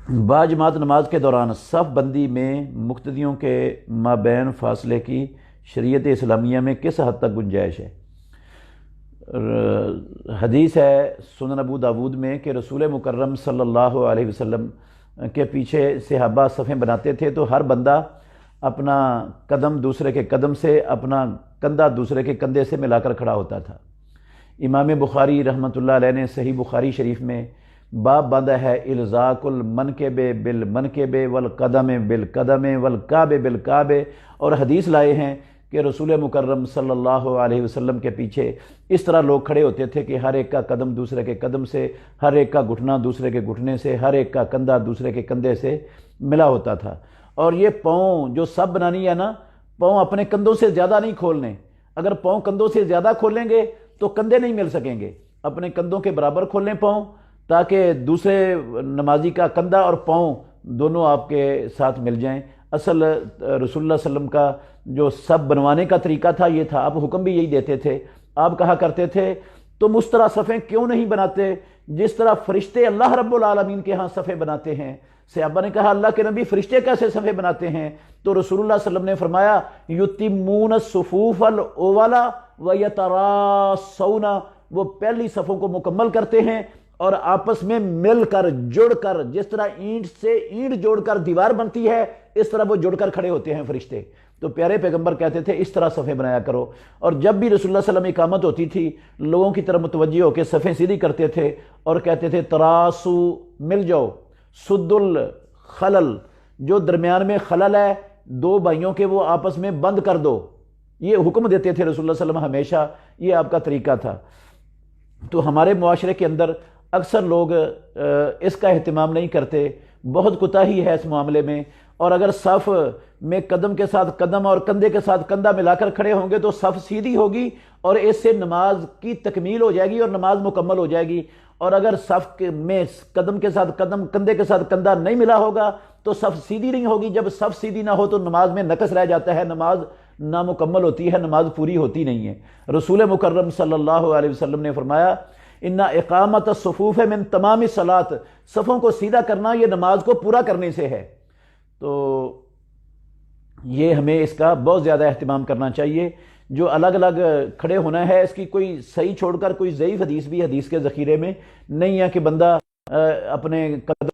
باجماعت نماز کے دوران صف بندی میں مقتدیوں کے مابین فاصلے کی شریعت اسلامیہ میں کس حد تک گنجائش ہے؟ حدیث ہے سنن ابو داود میں کہ رسول مکرم صلی اللہ علیہ وسلم کے پیچھے صحابہ صفیں بناتے تھے تو ہر بندہ اپنا قدم دوسرے کے قدم سے، اپنا کندھا دوسرے کے کندھے سے ملا کر کھڑا ہوتا تھا۔ امام بخاری رحمۃ اللہ علیہ نے صحیح بخاری شریف میں باب باندھا ہے الزاق المنکب بالمنکب والقدم بالقدم والکعب بالکعب، اور حدیث لائے ہیں کہ رسول مکرم صلی اللہ علیہ وسلم کے پیچھے اس طرح لوگ کھڑے ہوتے تھے کہ ہر ایک کا قدم دوسرے کے قدم سے، ہر ایک کا گھٹنا دوسرے کے گھٹنے سے، ہر ایک کا کندھا دوسرے کے کندھے سے ملا ہوتا تھا۔ اور یہ پاؤں جو سب بنانی ہے نا، پاؤں اپنے کندھوں سے زیادہ نہیں کھولنے۔ اگر پاؤں کندھوں سے زیادہ کھولیں گے تو کندھے نہیں مل سکیں گے، اپنے کندھوں کے برابر کھولیں پاؤں، تاکہ دوسرے نمازی کا کندھا اور پاؤں دونوں آپ کے ساتھ مل جائیں۔ اصل رسول اللہ صلی اللہ علیہ وسلم کا جو سب بنوانے کا طریقہ تھا یہ تھا، آپ حکم بھی یہی دیتے تھے۔ آپ کہا کرتے تھے تم اس طرح صفیں کیوں نہیں بناتے جس طرح فرشتے اللہ رب العالمین کے ہاں صفیں بناتے ہیں؟ صحابہ نے کہا اللہ کے نبی فرشتے کیسے صفیں بناتے ہیں؟ تو رسول اللہ صلی اللہ علیہ وسلم نے فرمایا یتمون الصفوف الاولا ویتراصون، وہ پہلی صفوں کو مکمل کرتے ہیں اور آپس میں مل کر جڑ کر، جس طرح اینٹ سے اینٹ جوڑ کر دیوار بنتی ہے اس طرح وہ جڑ کر کھڑے ہوتے ہیں فرشتے۔ تو پیارے پیغمبر کہتے تھے اس طرح صفیں بنایا کرو، اور جب بھی رسول اللہ صلی اللہ علیہ وسلم اقامت ہوتی تھی لوگوں کی طرف متوجہ ہو کے صفیں سیدھی کرتے تھے اور کہتے تھے تراسو، مل جاؤ، سد الخلل، جو درمیان میں خلل ہے دو بھائیوں کے وہ آپس میں بند کر دو، یہ حکم دیتے تھے رسول اللہ صلی اللہ علیہ وسلم ہمیشہ، یہ آپ کا طریقہ تھا۔ تو ہمارے معاشرے کے اندر اکثر لوگ اس کا اہتمام نہیں کرتے، بہت کوتاہی ہے اس معاملے میں، اور اگر صف میں قدم کے ساتھ قدم اور کندھے کے ساتھ کندھا ملا کر کھڑے ہوں گے تو صف سیدھی ہوگی اور اس سے نماز کی تکمیل ہو جائے گی اور نماز مکمل ہو جائے گی۔ اور اگر صف میں قدم کے ساتھ قدم کندھے کے ساتھ کندھا نہیں ملا ہوگا تو صف سیدھی نہیں ہوگی۔ جب صف سیدھی نہ ہو تو نماز میں نقص رہ جاتا ہے، نماز نامکمل ہوتی ہے، نماز پوری ہوتی نہیں ہے۔ رسول مکرم صلی اللہ علیہ وسلم نے فرمایا ان اقامت الصفوف من تمام الصلاۃ، صفوں کو سیدھا کرنا یہ نماز کو پورا کرنے سے ہے۔ تو یہ ہمیں اس کا بہت زیادہ اہتمام کرنا چاہیے۔ جو الگ الگ کھڑے ہونا ہے اس کی کوئی صحیح چھوڑ کر کوئی ضعیف حدیث بھی حدیث کے ذخیرے میں نہیں ہے کہ بندہ اپنے قدم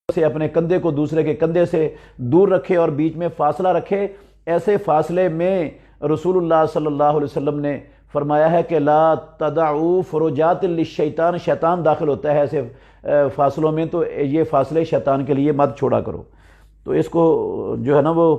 سے اپنے کندھے کو دوسرے کے کندھے سے دور رکھے اور بیچ میں فاصلہ رکھے۔ ایسے فاصلے میں رسول اللہ صلی اللہ علیہ وسلم نے فرمایا ہے کہ لا تدعوا فروجات للشیطان، شیطان داخل ہوتا ہے ایسے فاصلوں میں، تو یہ فاصلے شیطان کے لیے مت چھوڑا کرو۔ تو اس کو جو ہے نا وہ